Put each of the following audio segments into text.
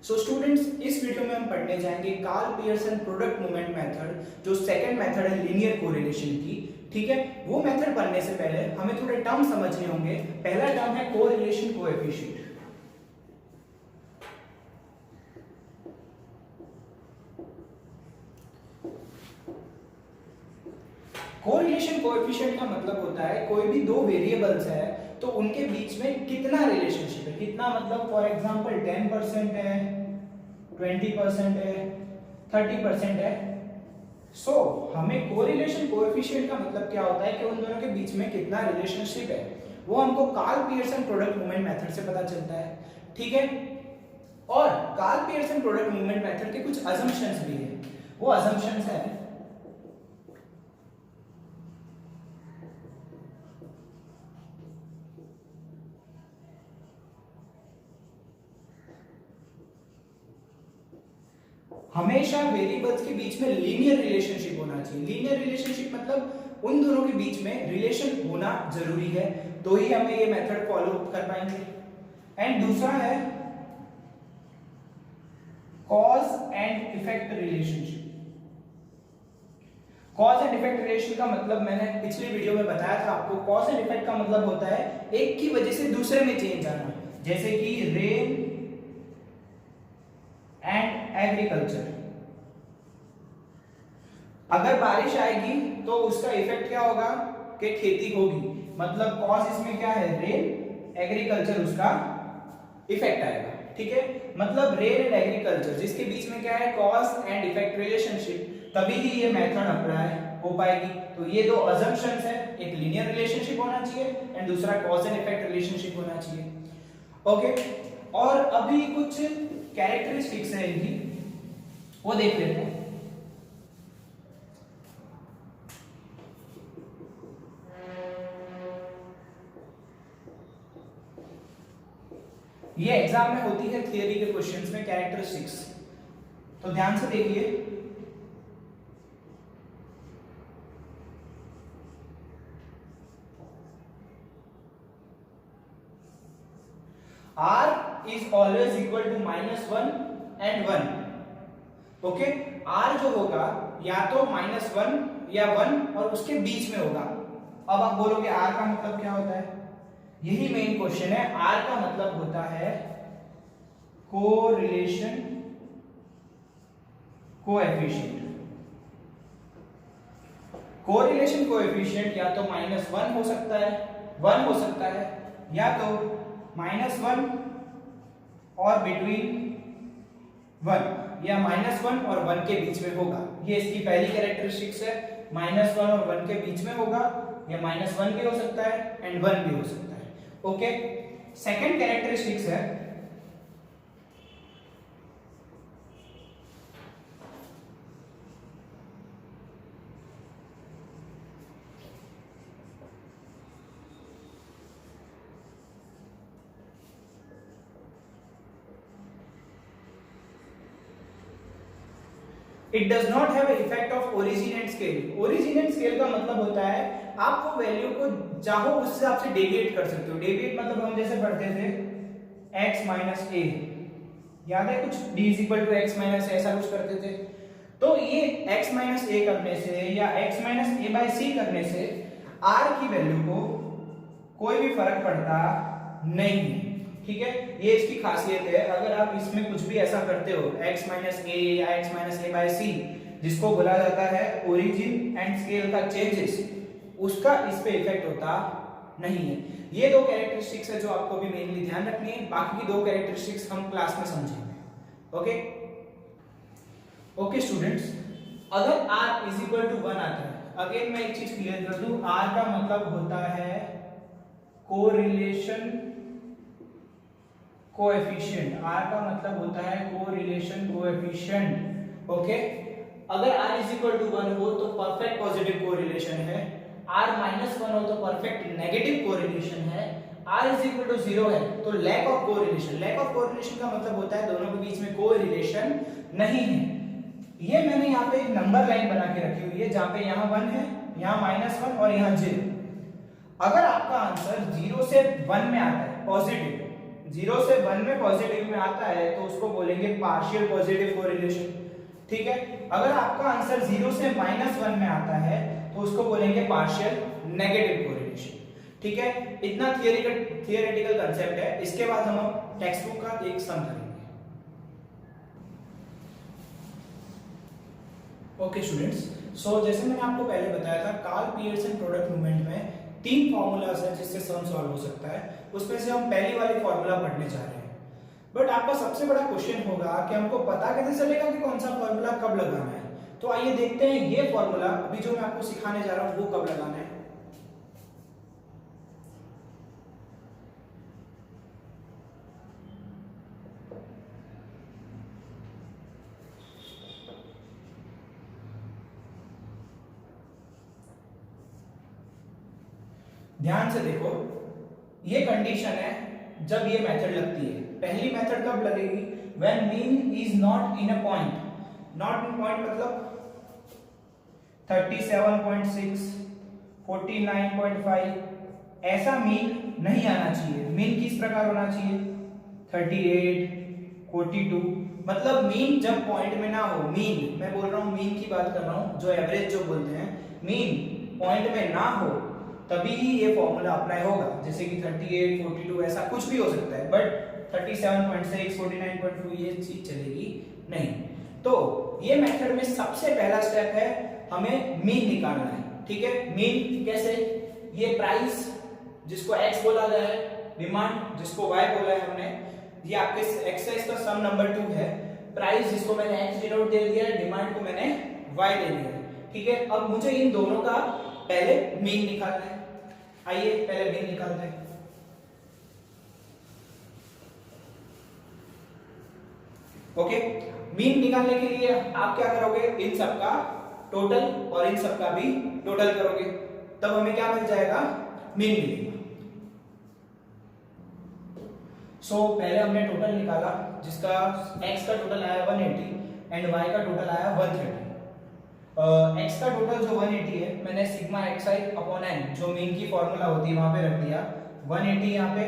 So students, इस video में हम पढ़ने जाएंगे Karl Pearson product movement method, जो सेकंड मेथड है लीनियर कोरिलेशन की। ठीक है, वो मेथड पढ़ने से पहले हमें थोड़े टर्म समझने होंगे। पहला टर्म है कोरिलेशन कोएफिशिएंट। कोरिलेशन कोएफिशिएंट का मतलब होता है कोई भी दो वेरिएबल्स है तो उनके बीच में कितना रिलेशनशिप है। कितना मतलब फॉर एग्जांपल 10% है, 20% है, 30% है। सो हमें कोरिलेशन कोएफिशिएंट का मतलब क्या होता है कि उन दोनों के बीच में कितना रिलेशनशिप है, वो हमको Karl Pearson product movement method से पता चलता है। ठीक है, और Karl Pearson product movement method के कुछ अजम्पशंस भी है। वो अजम्पशंस है हमेशा वेरिएबल्स के बीच में लीनियर रिलेशनशिप होना चाहिए। लीनियर रिलेशनशिप मतलब उन दोनों के बीच में रिलेशन होना जरूरी है, तो ही हमें ये मेथड फॉलो कर पाएंगे। एंड दूसरा है cause and effect relationship. Cause and effect relation का मतलब मैंने पिछली वीडियो में बताया था आपको। कॉज एंड इफेक्ट का मतलब होता है एक की वजह से दूसरे में चेंज आना, जैसे कि रेन एंड एग्रीकल्चर। अगर बारिश आएगी तो उसका इफेक्ट क्या होगा कि खेती होगी। मतलब कॉज इसमें क्या है, रेन, एग्रीकल्चर उसका इफेक्ट आएगा। ठीक है, मतलब रेन एंड एग्रीकल्चर जिसके बीच में क्या है, कॉज एंड इफेक्ट रिलेशनशिप, तभी ही ये मेथड अप्लाई हो पाएगी। तो ये दो अजम्पशंस है, एक लीनियर रिलेशनशिप होना चाहिए एंड दूसरा कॉज एंड इफेक्ट रिलेशनशिप होना चाहिए। ओके, और अभी कुछ कैरेक्टरिस्टिक्स है इनकी, वो देख लेते हैं। ये एग्जाम में होती है थियरी के क्वेश्चंस में कैरेक्टरिस्टिक्स, तो ध्यान से देखिए। R is always equal to -1 and 1। Okay, R जो होगा या तो -1 या 1 और उसके बीच में होगा। अब आप बोलोगे R का मतलब क्या होता है, यही मेन क्वेश्चन है। R का मतलब होता है कोरिलेशन कोएफिशिएंट। कोरिलेशन कोएफिशिएंट या तो -1 हो सकता है, 1 हो सकता है, या तो -1 और बिटवीन 1 या -1 और 1 के बीच में होगा। ये इसकी पहली कैरेक्टरिस्टिक्स है, -1 और 1 के बीच में होगा, या -1 भी हो सकता है एंड 1 भी हो सकता है। ओके, सेकंड कैरेक्टरिस्टिक्स है it does not have effect of origin and scale. Origin and scale का मतलब होता है आप वो वैल्यू को चाहो उस हिसाब से डेविएट कर सकते हो। डेविएट मतलब हम जैसे पढ़ते थे x माइनस a, याद है कुछ, d is equal to x minus ऐसा कुछ करते थे। तो ये x माइनस a करने से या x minus a by c करने से r की वैल्यू को कोई भी फर्क पड़ता नहीं है। ठीक है, ये इसकी खासियत है। अगर आप इसमें कुछ भी ऐसा करते हो x माइनस a या x minus a by c, जिसको बोला जाता है ओरिजिन एंड स्केल का चेंजेस, उसका इस पे इफेक्ट होता नहीं है। ये दो कैरेक्टरिस्टिक्स है जो आपको भी मेनली ध्यान रखनी है। बाकी की दो कैरेक्टरिस्टिक्स हम क्लास में समझेंगे। ओके ओके स्टूडेंट्स, अगर r इज इक्वल टू 1 आता है, अगेन मैं एक चीज क्लियर कर दूं, r का मतलब होता है कोरिलेशन कोएफिशिएंट। R का मतलब होता है कोरिलेशन कोएफिशिएंट। ओके, अगर R इज इक्वल टू 1 हो तो परफेक्ट पॉजिटिव कोरिलेशन है, R माइनस 1 हो तो परफेक्ट नेगेटिव कोरिलेशन है, R इज इक्वल टू 0 है तो lack of correlation. Lack of correlation का मतलब होता है दोनों के बीच में कोई रिलेशन नहीं है। ये मैंने यहाँ पे एक नंबर लाइन बना के रखी हुई है, जहां पे यहाँ 1 है, यहाँ -1 और यहाँ 0। अगर आपका आंसर 0 से 1 में आता है पॉजिटिव, 0 से 1 में पॉजिटिव में आता है तो उसको बोलेंगे पार्शियल पॉजिटिव कोरिलेशन, ठीक है। अगर आपका आंसर 0 से -1 में आता है तो उसको बोलेंगे पार्शियल नेगेटिव कोरिलेशन, ठीक है। इतना थियोरेटिकल कंसेप्ट है। इसके बाद हम टेक्स्ट बुक का एक सम करेंगे। ओके स्टूडेंट्स, सो जैसे मैंने आपको पहले बताया था, कार्ल पियर्सन प्रोडक्ट मूवमेंट में 3 फॉर्मूलाज हैं जिससे सम सॉल्व हो सकता है। उसमें से हम पहली वाली फॉर्मूला पढ़ने जा रहे हैं। बट आपका सबसे बड़ा क्वेश्चन होगा कि हमको पता कैसे चलेगा कि कौन सा फॉर्मूला कब लगाना है। तो आइए देखते हैं ये फॉर्मूला अभी जो मैं आपको सिखाने जा रहा हूं वो कब लगाना है। ध्यान से देखो, ये कंडीशन है जब ये मेथड लगती है। पहली मेथड कब लगेगी? When mean is not in a point. Not in point मतलब 37.6, 49.5 ऐसा मीन नहीं आना चाहिए। मीन किस प्रकार होना चाहिए? 38, 42, मतलब मीन जब पॉइंट में ना हो। मीन, मैं बोल रहा हूं मीन की बात कर रहा हूं, जो एवरेज जो बोलते हैं, मीन पॉइंट में ना हो तभी ही ये फॉर्मूला अप्लाई होगा। जैसे कि 38, 42 ऐसा कुछ भी हो सकता है, बट 37.6, 49.2 ये चीज चलेगी नहीं। तो ये मेथड में सबसे पहला स्टेप है हमें मीन निकालना है, ठीक है। मीन कैसे? ये प्राइस जिसको x बोला गया है, डिमांड जिसको y बोला है हमने, ये आपके एक्सरसाइज का सम नंबर 2 है। प्राइस जिसको मैंने x डिनोट दे दिया है, डिमांड को मैंने y दे दिया है, ठीक है। अब मुझे इन दोनों का पहले मीन निकालना है। आइए पहले मीन निकालते हैं। ओके, मीन निकालने के लिए आप क्या करोगे? इन सब का टोटल और इन सब का भी टोटल करोगे, तब हमें क्या मिल जाएगा? मीन मिलेगा। सो पहले हमने टोटल निकाला जिसका x का टोटल आया 180 एंड y का टोटल आया 130। x का टोटल जो 180 है, मैंने सिग्मा xi अपॉन n जो मीन की फॉर्मूला होती है वहां पे रख दिया 180 यहाँ पे,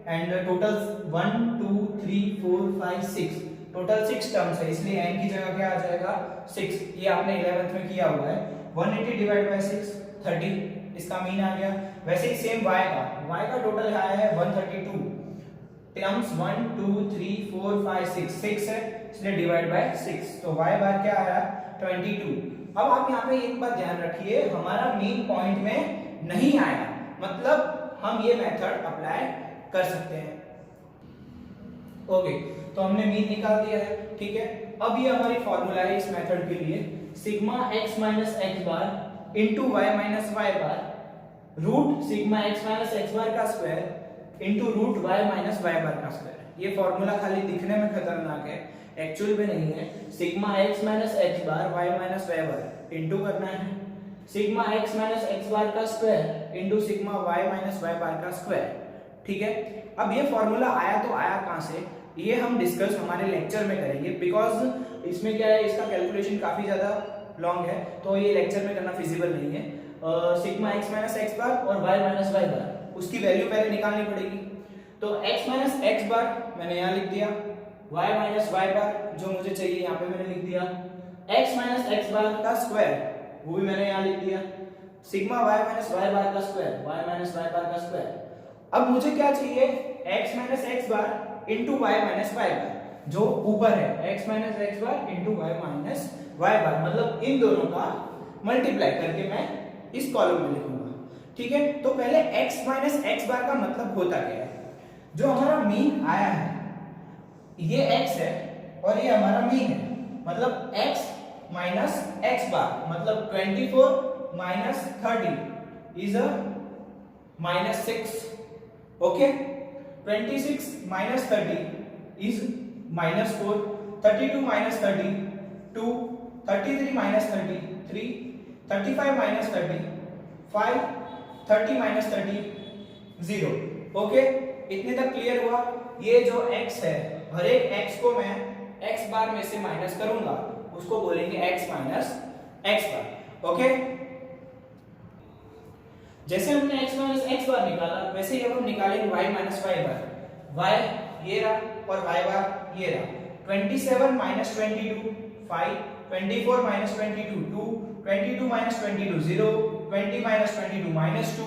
एंड टोटल 1 2 3 4 5 6, टोटल 6 टर्म्स है, इसलिए n की जगह क्या आ जाएगा? 6। ये आपने 11th में किया हुआ है। 180 डिवाइड बाय 6 30, इसका मीन आ गया। वैसे ही सेम y का टोटल आया है 132, टर्म्स 1 2 3 4 5 6 है, इसलिए डिवाइड बाय 6, तो y बार क्या आया? 22। अब आप यहाँ पे एक बात ध्यान रखिए, हमारा मीन पॉइंट में नहीं आया, मतलब हम ये मेथड अप्लाई कर सकते हैं। ओके, तो हमने मीन निकाल दिया है, ठीक है। अब ये हमारी फॉर्मूला है इस मेथड के लिए, sigma x minus X bar into Y minus Y bar root sigma x minus X bar का square into root Y minus Y bar का स्क्वायर। ये फॉर्मूला खाली दिखने में खतरनाक है, एक्चुअल में नहीं है। Sigma x minus X bar Y minus Y bar into करना है sigma x minus X bar का square into sigma y minus Y bar का स्क्वायर, ठीक है। अब ये फॉर्मूला आया तो आया कहां से, ये हम डिस्कस हमारे लेक्चर में करेंगे, बिकॉज इसमें क्या है, इसका कैलकुलेशन काफी ज्यादा लॉन्ग है, तो ये लेक्चर में करना फिजिबल नहीं है। सिग्मा x माइनस एक्स बार और y माइनस वाई बार, उसकी वैल्यू पहले निकालनी पड़ेगी। तो x माइनस एक्स बार मैंने यहाँ लिख दिया, y माइनस वाई बार जो मुझे चाहिए यहाँ पे मैंने लिख दिया, x माइनस एक्स बार का स्क्वायर वो भी मैंने यहाँ लिख दिया, sigma y minus Y bar का square, y minus Y bar का स्क्वायर। अब मुझे क्या चाहिए? x minus X bar into Y minus Y बार, जो ऊपर है x minus X bar into Y minus Y बार, मतलब इन दोनों का मल्टीप्लाई करके मैं इस कॉलम में लिखूंगा, ठीक है। तो पहले x माइनस एक्स बार का मतलब होता क्या है? जो हमारा मीन आया है ये x है और ये हमारा मीन है, मतलब x माइनस एक्स बार मतलब 24 minus 30 is a minus 6, okay. 26 minus 30 is minus 4, 32 minus 30 2, 33 minus 30 3, 35 minus 30 5, 30 minus 30 0, okay. इतने तक क्लियर हुआ? ये जो x है, हर एक x को मैं x बार में से माइनस करूंगा, उसको बोलेंगे x माइनस एक्स बार, ओके। जैसे हमने x माइनस एक्स बार निकाला, वैसे ही अब हम निकालेंगे y माइनस वाई बार। y ये रहा और y बार ये रहा। 27 minus 22 5, 24 minus 22 2, 22 minus 22 0, 20 minus 22 minus 2,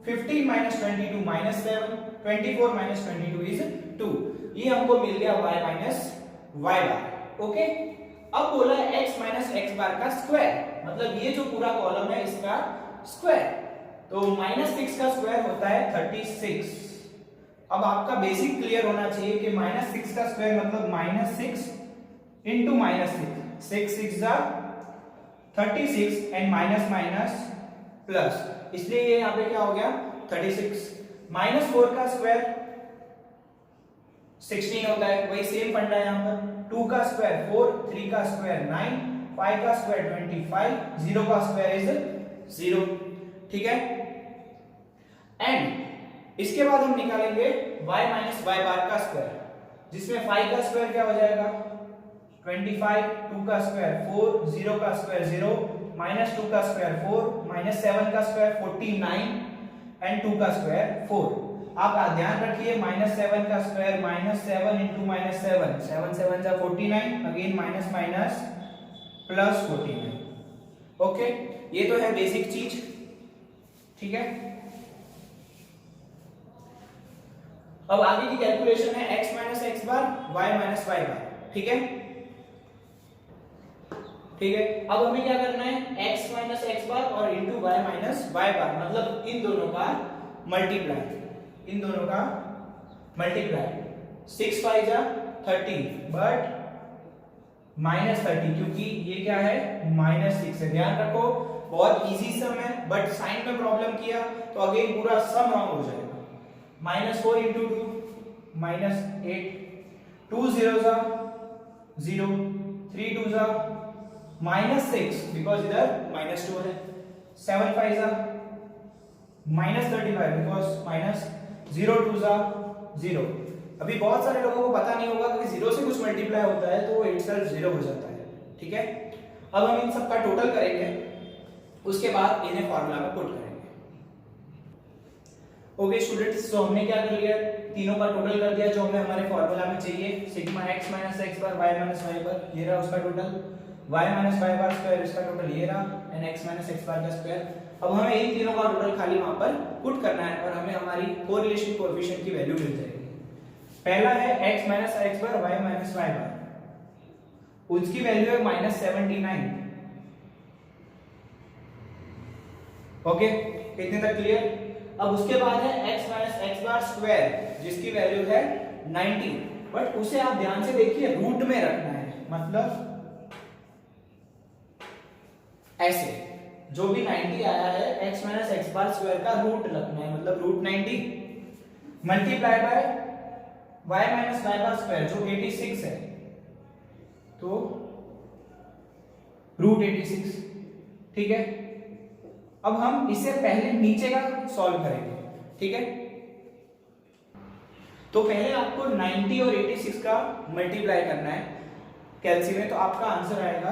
15 minus 22 minus 7, 24 minus 22 is 2। ये हमको मिल गया y माइनस y बार। ओके, अब बोला है x माइनस x बार का स्क्वायर, मतलब ये जो पूरा कॉलम है इसका स्क्वायर। तो -6 का स्क्वायर होता है 36। अब आपका बेसिक क्लियर होना चाहिए कि -6 का स्क्वायर मतलब -6 इंटू -6, 6 6 जा 36 एंड माइनस माइनस प्लस, इसलिए ये यहाँ पे क्या हो गया 36। -4 का स्क्वायर 16 होता है, वही सेम फंडा है यहाँ पर। 2 का स्क्वायर 4, 3 का स्क्वायर 9, 5 का स्क्वायर 25, 0 का स्क्वायर इज 0। ठीक है, एंड इसके बाद हम निकालेंगे y माइनस y बार का स्क्वायर, जिसमें 5 का स्क्वायर क्या हो जाएगा 25, 2 का स्क्वायर 4, 0 का स्क्वायर 0, -2 का स्क्वायर 4, -7 का स्क्वायर 49 एंड 2 का स्क्वायर 4। आप ध्यान रखिए -7 का स्क्वायर -7 इंटू -7, 7 7 जा 49, again minus minus plus 49। Okay, ये तो है बेसिक चीज। ठीक है, अब आगे की कैलकुलेशन है x माइनस x बार y माइनस y बार। ठीक है, ठीक है, अब हमें क्या करना है x माइनस x बार और इंटू y माइनस y बार, मतलब इन दोनों का मल्टीप्लाई, इन दोनों का मल्टीप्लाई। 6 5 जा 30 बट -30, क्योंकि ये क्या है -6 है। ध्यान रखो बहुत इजी सम है, बट साइन में प्रॉब्लम किया तो अगेन पूरा सम रॉन्ग हो जाएगा। -4 इंटू 2 -8, 2 0 जा 0, 3 2 जा -6 बिकॉज इधर -2 है, 7 5 जा -35 बिकॉज -0 2 जा 0। अभी बहुत सारे लोगों को पता नहीं होगा कि 0 से कुछ मल्टीप्लाई होता है तो वो इटसेल्फ 0 हो जाता है। ठीक है, अब हम इन सब का टोटल करेंगे, उसके बाद इन्हें फार्मूला में पुट करेंगे। ओके स्टूडेंट्स, तो हमने क्या कर लिया, तीनों का टोटल कर दिया जो हमें हमारे फार्मूला में चाहिए। सिग्मा x माइनस x बार y माइनस y बार, ये रहा उसका total. y minus y bar square, इसका टोटल ये रहा, एंड x माइनस x बार का स्क्वायर। अब हमें इन तीनों का टोटल खाली वहां पर पुट करना है और हमें हमारी कोरिलेशन कोएफिशिएंट की वैल्यू मिल जाएगी। पहला है x माइनस x बार y माइनस y बार, उसकी वैल्यू है -79। ओके, इतने तक क्लियर। अब उसके बाद है x minus x bar square, जिसकी वैल्यू है 90, बट उसे आप ध्यान से देखिए रूट में रखना है, मतलब ऐसे जो भी 90 आया है x minus x bar square का रूट रखना है, मतलब root 90 multiply by y minus y bar square जो 86 है, तो रूट 86। ठीक है, अब हम इसे पहले नीचे का सॉल्व करेंगे। ठीक है, तो पहले आपको 90 और 86 का मल्टीप्लाई करना है कैलसी में, तो आपका आंसर आएगा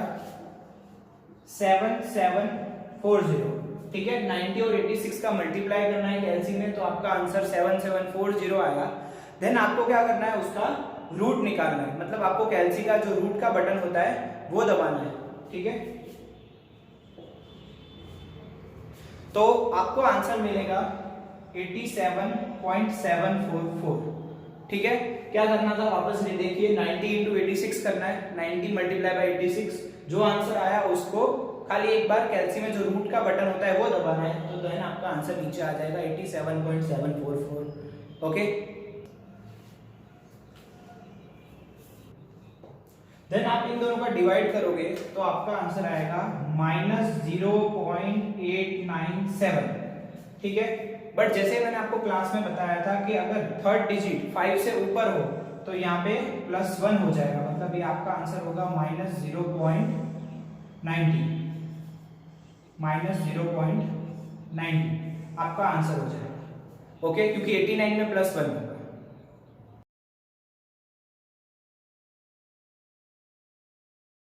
7740। ठीक है, 90 और 86 का मल्टीप्लाई करना है कैलसी में, तो आपका आंसर 7740 आएगा। देन आपको क्या करना है, उसका रूट निकालना है, मतलब आपको कैलसी का जो रूट का बटन होता है वो दबाना है। ठीक है, तो आपको आंसर मिलेगा 87.744। ठीक है, क्या करना था वापस से देखिए, 90 इंटू 86 करना है, 90 मल्टीप्लाई बाय 86, जो आंसर आया उसको खाली एक बार कैलसी में जो रूट का बटन होता है वो दबाना है, तो देन आपका आंसर नीचे आ जाएगा 87.744। ओके, देन आप इन दोनों का डिवाइड करोगे तो आपका आंसर आएगा -0.897। ठीक है, बट जैसे मैंने आपको क्लास में बताया था कि अगर थर्ड डिजिट 5 से ऊपर हो तो यहाँ पे +1 हो जाएगा, मतलब ये आपका आंसर होगा -0.90 आपका आंसर हो जाएगा। ओके, क्योंकि 89 में +1 है।